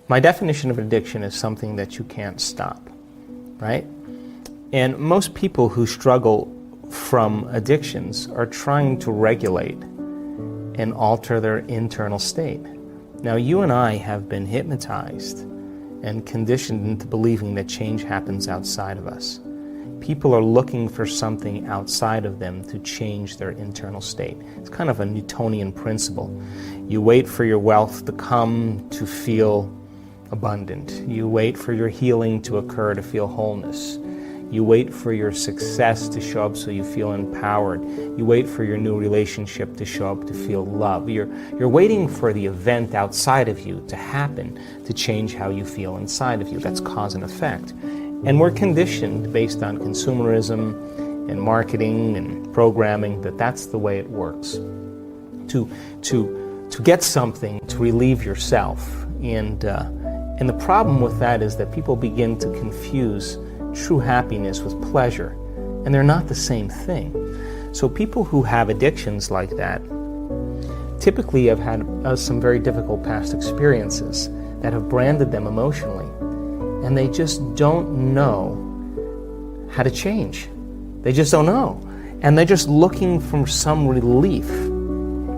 My definition of addiction is something that you can't stop, right? And most people who struggle from addictions are trying to regulate and alter their internal state. Now, you and I have been hypnotized and conditioned into believing that change happens outside of us. People are looking for something outside of them to change their internal state. It's kind of a Newtonian principle. You wait for your wealth to come to feel abundant. You wait for your healing to occur to feel wholeness. You wait for your success to show up so you feel empowered. You wait for your new relationship to show up to feel love. You're waiting for the event outside of you to happen to change how you feel inside of you. That's cause and effect. And we're conditioned based on consumerism and marketing and programming that that's the way it works. To get something to relieve yourself. And the problem with that is that people begin to confuse true happiness with pleasure, and they're not the same thing. So people who have addictions like that typically have had some very difficult past experiences that have branded them emotionally, and they just don't know how to change. They just don't know. And they're just looking for some relief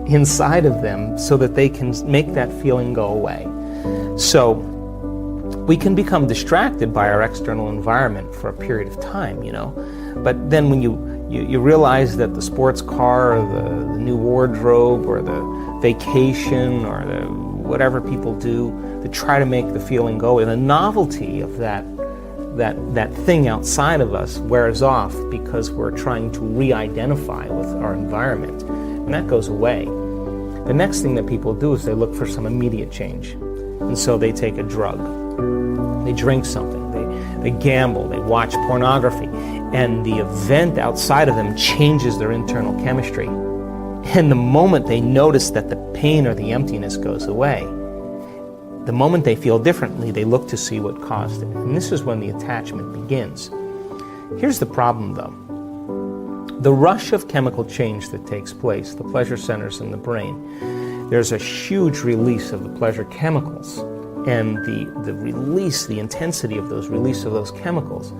inside of them so that they can make that feeling go away. So we can become distracted by our external environment for a period of time, but then when you realize that the sports car or the new wardrobe or the vacation or the whatever people do to try to make the feeling go away, the novelty of that thing outside of us wears off because we're trying to re-identify with our environment, and that goes away. The next thing that people do is they look for some immediate change, and so they take a drug. They drink something, they gamble, they watch pornography, and the event outside of them changes their internal chemistry. And the moment they notice that the pain or the emptiness goes away, the moment they feel differently, they look to see what caused it. And this is when the attachment begins. Here's the problem, though. The rush of chemical change that takes place, the pleasure centers in the brain, there's a huge release of the pleasure chemicals. And the release, the intensity of those release of those chemicals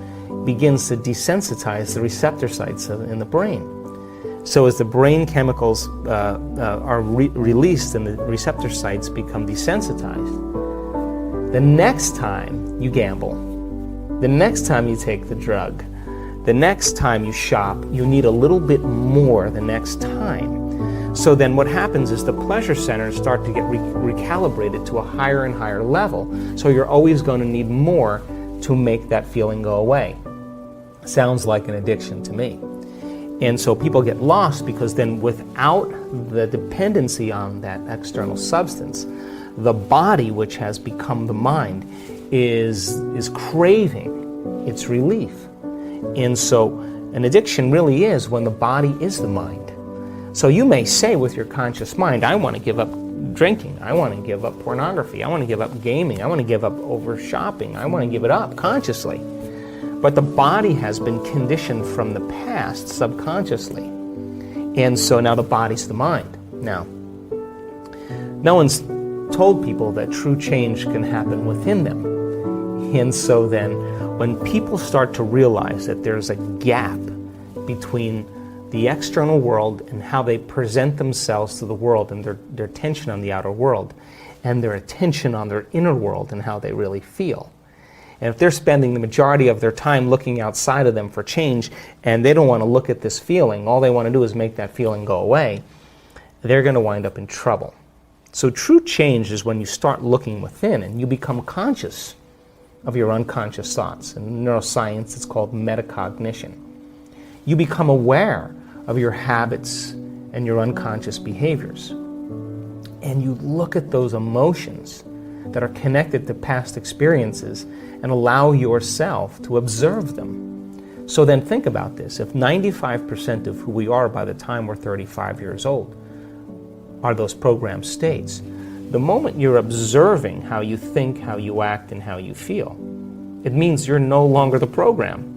begins to desensitize the receptor sites in the brain. So as the brain chemicals are released and the receptor sites become desensitized, the next time you gamble, the next time you take the drug, the next time you shop, you need a little bit more the next time. So then what happens is the pleasure centers start to get recalibrated to a higher and higher level. So you're always going to need more to make that feeling go away. Sounds like an addiction to me. And so people get lost because then without the dependency on that external substance, the body, which has become the mind, is craving its relief. And so an addiction really is when the body is the mind. So you may say with your conscious mind, I want to give up drinking, I want to give up pornography, I want to give up gaming, I want to give up over shopping, I want to give it up consciously. But the body has been conditioned from the past subconsciously. And so now the body's the mind. Now, no one's told people that true change can happen within them. And so then when people start to realize that there's a gap between the external world and how they present themselves to the world and their attention on the outer world and their attention on their inner world and how they really feel. And if they're spending the majority of their time looking outside of them for change and they don't want to look at this feeling, all they want to do is make that feeling go away, they're going to wind up in trouble. So true change is when you start looking within and you become conscious of your unconscious thoughts. In neuroscience, it's called metacognition. You become aware of your habits and your unconscious behaviors. And you look at those emotions that are connected to past experiences and allow yourself to observe them. So then think about this. If 95% of who we are by the time we're 35 years old are those programmed states, the moment you're observing how you think, how you act, and how you feel, it means you're no longer the program.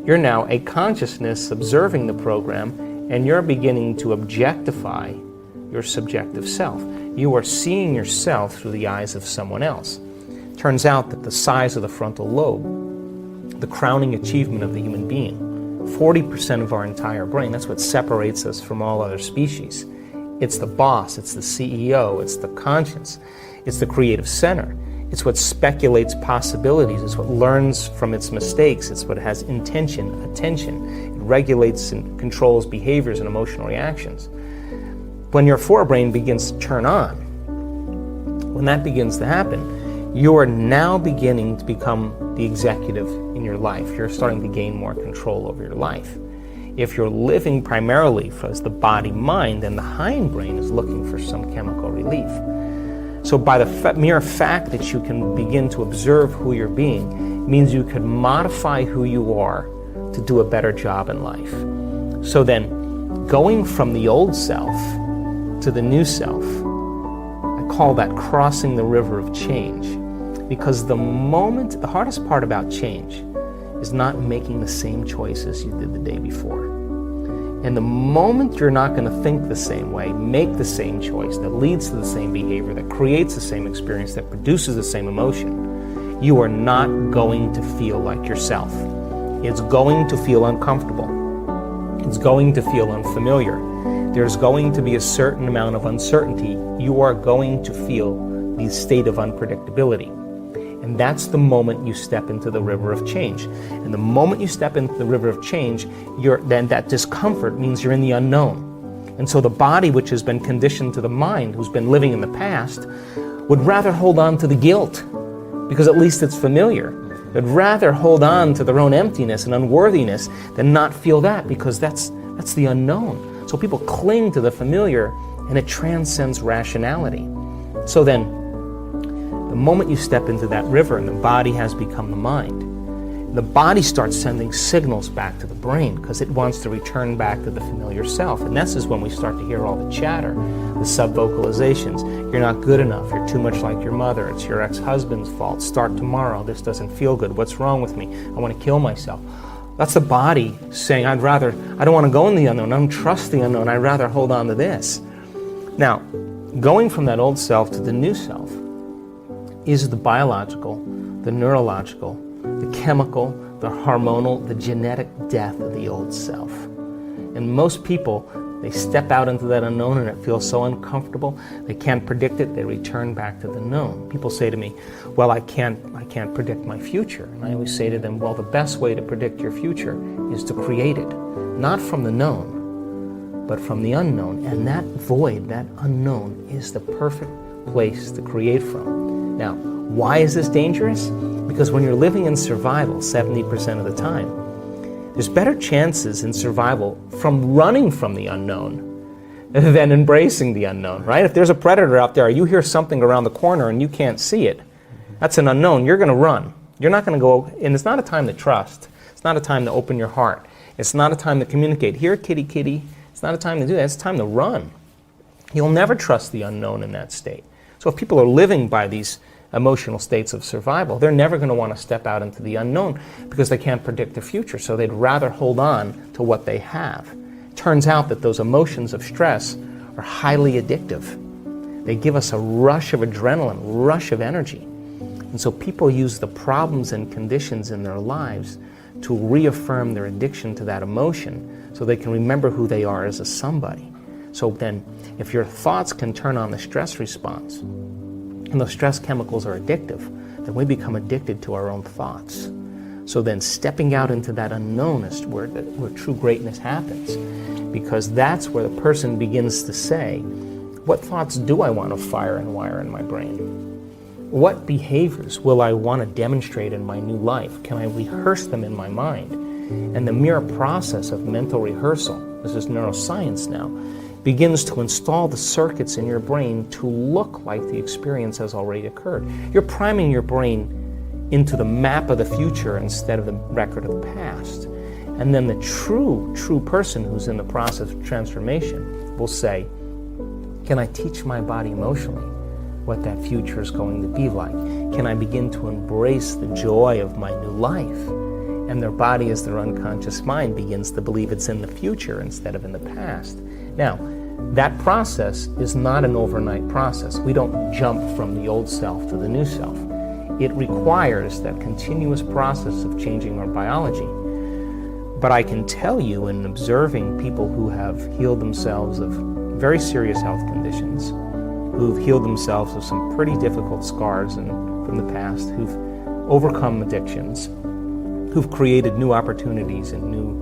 You're now a consciousness observing the program, and you're beginning to objectify your subjective self. You are seeing yourself through the eyes of someone else. Turns out that the size of the frontal lobe, the crowning achievement of the human being, 40% of our entire brain, that's what separates us from all other species. It's the boss, it's the CEO, it's the conscience, it's the creative center. It's what speculates possibilities, it's what learns from its mistakes, it's what has intention, attention. It regulates and controls behaviors and emotional reactions. When your forebrain begins to turn on, when that begins to happen, you are now beginning to become the executive in your life. You're starting to gain more control over your life. If you're living primarily as the body-mind, then the hindbrain is looking for some chemical relief. So by the mere fact that you can begin to observe who you're being means you could modify who you are to do a better job in life. So then, going from the old self to the new self, I call that crossing the river of change. Because the hardest part about change is not making the same choices you did the day before. And the moment you're not going to think the same way, make the same choice that leads to the same behavior, that creates the same experience, that produces the same emotion, you are not going to feel like yourself. It's going to feel uncomfortable. It's going to feel unfamiliar. There's going to be a certain amount of uncertainty. You are going to feel the state of unpredictability. And that's the moment you step into the river of change. And the moment you step into the river of change, then that discomfort means you're in the unknown. And so the body, which has been conditioned to the mind, who's been living in the past, would rather hold on to the guilt, because at least it's familiar. They'd rather hold on to their own emptiness and unworthiness than not feel that, because that's the unknown. So people cling to the familiar, and it transcends rationality. So then, the moment you step into that river and the body has become the mind, the body starts sending signals back to the brain because it wants to return back to the familiar self. And this is when we start to hear all the chatter, the sub-vocalizations. You're not good enough. You're too much like your mother. It's your ex-husband's fault. Start tomorrow. This doesn't feel good. What's wrong with me? I want to kill myself. That's the body saying, I don't want to go in the unknown. I don't trust the unknown. I'd rather hold on to this. Now, going from that old self to the new self is the biological, the neurological, the chemical, the hormonal, the genetic death of the old self. And most people, they step out into that unknown and it feels so uncomfortable, they can't predict it, they return back to the known. People say to me, well, I can't predict my future. And I always say to them, well, the best way to predict your future is to create it, not from the known, but from the unknown. And that void, that unknown, is the perfect place to create from. Now, why is this dangerous? Because when you're living in survival 70% of the time, there's better chances in survival from running from the unknown than embracing the unknown, right? If there's a predator out there, you hear something around the corner and you can't see it, that's an unknown. You're going to run. You're not going to go, and it's not a time to trust. It's not a time to open your heart. It's not a time to communicate. Here, kitty, kitty. It's not a time to do that. It's time to run. You'll never trust the unknown in that state. So if people are living by these emotional states of survival, they're never going to want to step out into the unknown because they can't predict the future. So they'd rather hold on to what they have. It turns out that those emotions of stress are highly addictive. They give us a rush of adrenaline, rush of energy. And so people use the problems and conditions in their lives to reaffirm their addiction to that emotion so they can remember who they are as a somebody. So then, if your thoughts can turn on the stress response, and those stress chemicals are addictive, then we become addicted to our own thoughts. So then stepping out into that unknown is where true greatness happens, because that's where the person begins to say, what thoughts do I want to fire and wire in my brain? What behaviors will I want to demonstrate in my new life? Can I rehearse them in my mind? And the mere process of mental rehearsal, this is neuroscience now, begins to install the circuits in your brain to look like the experience has already occurred. You're priming your brain into the map of the future instead of the record of the past. And then the true person who's in the process of transformation will say, can I teach my body emotionally what that future is going to be like? Can I begin to embrace the joy of my new life? And their body, as their unconscious mind, begins to believe it's in the future instead of in the past. Now, that process is not an overnight process. We don't jump from the old self to the new self. It requires that continuous process of changing our biology. But I can tell you, in observing people who have healed themselves of very serious health conditions, who've healed themselves of some pretty difficult scars from the past, who've overcome addictions, who've created new opportunities and new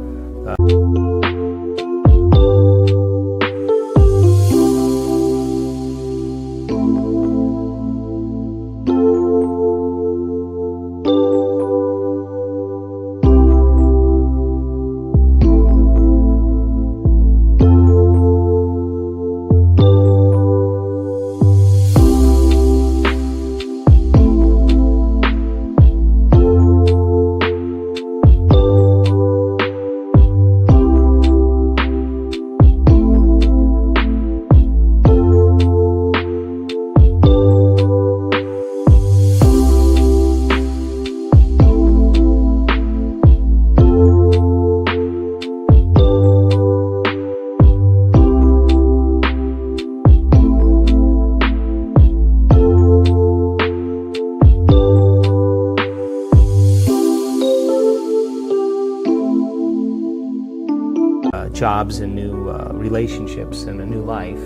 jobs and new relationships and a new life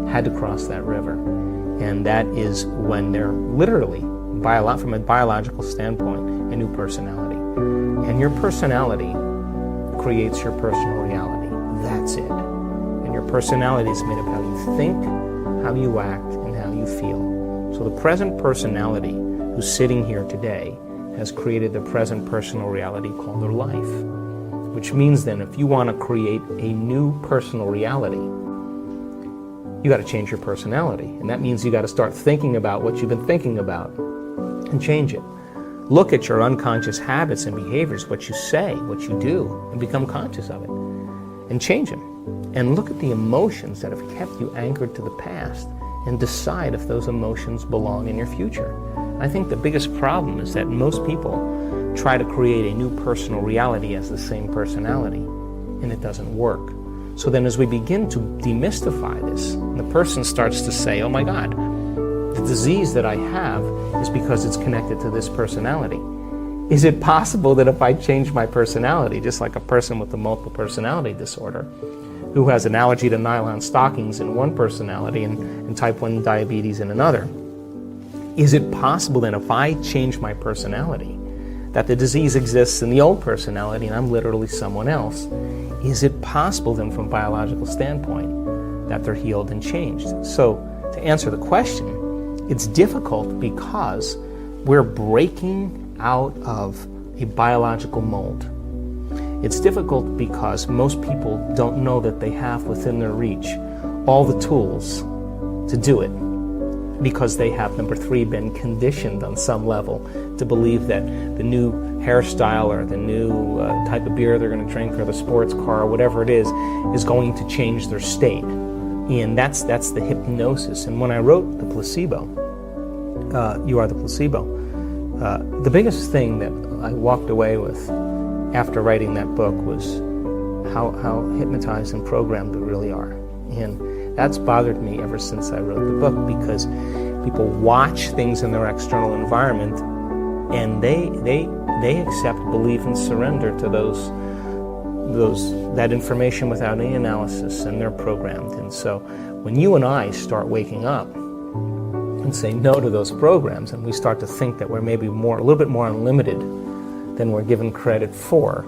had to cross that river. And that is when they're literally, from a biological standpoint, a new personality. And your personality creates your personal reality. That's it. And your personality is made of how you think, how you act, and how you feel. So the present personality who's sitting here today has created the present personal reality called their life. Which means then, if you want to create a new personal reality, you got to change your personality. And that means you got to start thinking about what you've been thinking about and change it. Look at your unconscious habits and behaviors, what you say, what you do, and become conscious of it. And change them. And look at the emotions that have kept you anchored to the past and decide if those emotions belong in your future. I think the biggest problem is that most people try to create a new personal reality as the same personality, and it doesn't work. So then as we begin to demystify this, the person starts to say, oh my God, the disease that I have is because it's connected to this personality. Is it possible that if I change my personality, just like a person with a multiple personality disorder, who has an allergy to nylon stockings in one personality and type 1 diabetes in another, is it possible then if I change my personality, that the disease exists in the old personality and I'm literally someone else? Is it possible then from a biological standpoint that they're healed and changed? So to answer the question, it's difficult because we're breaking out of a biological mold. It's difficult because most people don't know that they have within their reach all the tools to do it, because they have, number 3, been conditioned on some level to believe that the new hairstyle or the new type of beer they're going to drink or the sports car or whatever it is going to change their state. And that's the hypnosis. And when I wrote The Placebo, You Are the Placebo, the biggest thing that I walked away with after writing that book was how hypnotized and programmed we really are. And that's bothered me ever since I wrote the book, because people watch things in their external environment and they accept, believe, and surrender to that information without any analysis, and they're programmed. And so when you and I start waking up and say no to those programs, and we start to think that we're maybe a little bit more unlimited than we're given credit for,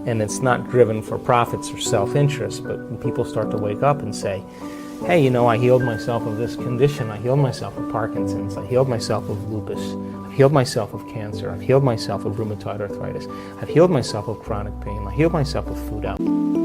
and it's not driven for profits or self-interest, but when people start to wake up and say, hey, I healed myself of this condition, I healed myself of Parkinson's, I healed myself of lupus, I've healed myself of cancer, I've healed myself of rheumatoid arthritis, I've healed myself of chronic pain, I healed myself of food allergies.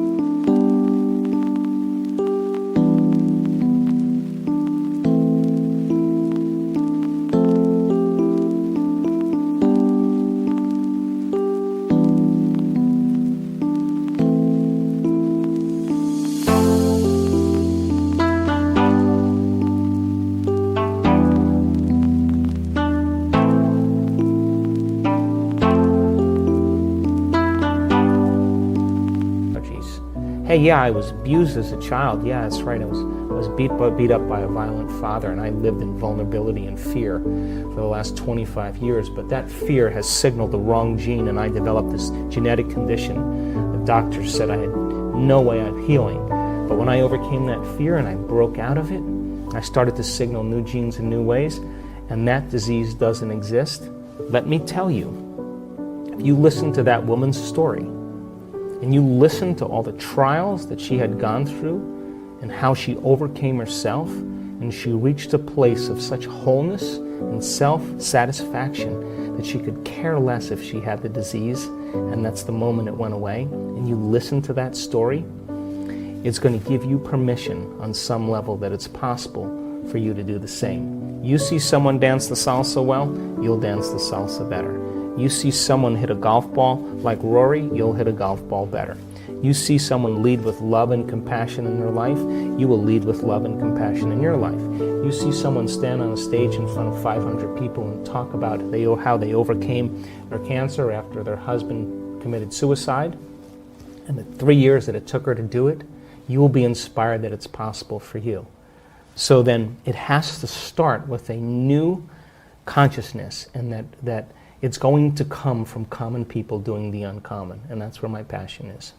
Hey, yeah, I was abused as a child. Yeah, that's right. I was was beat up by a violent father, and I lived in vulnerability and fear for the last 25 years. But that fear has signaled the wrong gene, and I developed this genetic condition. The doctors said I had no way of healing. But when I overcame that fear and I broke out of it, I started to signal new genes in new ways, and that disease doesn't exist. Let me tell you, if you listen to that woman's story, and you listen to all the trials that she had gone through, and how she overcame herself, and she reached a place of such wholeness and self-satisfaction that she could care less if she had the disease, and that's the moment it went away, and you listen to that story, it's going to give you permission on some level that it's possible for you to do the same. You see someone dance the salsa well, you'll dance the salsa better. You see someone hit a golf ball like Rory, you'll hit a golf ball better. You see someone lead with love and compassion in their life, you will lead with love and compassion in your life. You see someone stand on a stage in front of 500 people and talk about how they overcame their cancer after their husband committed suicide, and the 3 years that it took her to do it, you will be inspired that it's possible for you. So then it has to start with a new consciousness, and that it's going to come from common people doing the uncommon, and that's where my passion is.